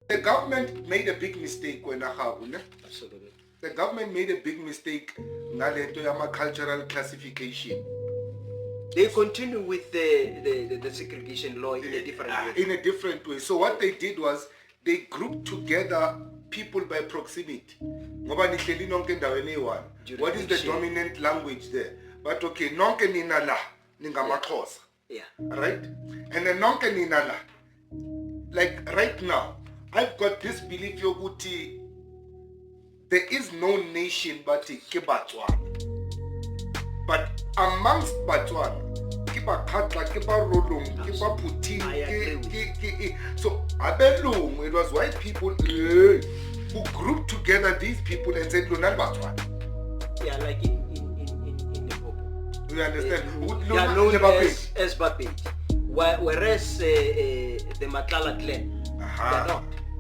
The government made a big mistake when Absolutely. the government made a big mistake ngaleto yama cultural classification. They continue with the segregation law in a different way. In a different way. So what they did was they grouped together people by proximity. Ngoba nihleli nonke endaweni eyi-one. What is the dominant language there? But okay, nonke nina la ningamaXhosa. Yeah. Right? And then nonke nina la. Like right now, I've got this belief yokuthi there is no nation but ke Batswana. But amongst Batswana, ke BaKgatla, ke baRolong, ke baPhuthing, so abelungu, it was white people who grouped together these people and said, "Lona Batswana." Yeah, like in Limpopo. You understand? They are known as BaPedi. Whereas the Mokgatla clan, they're not.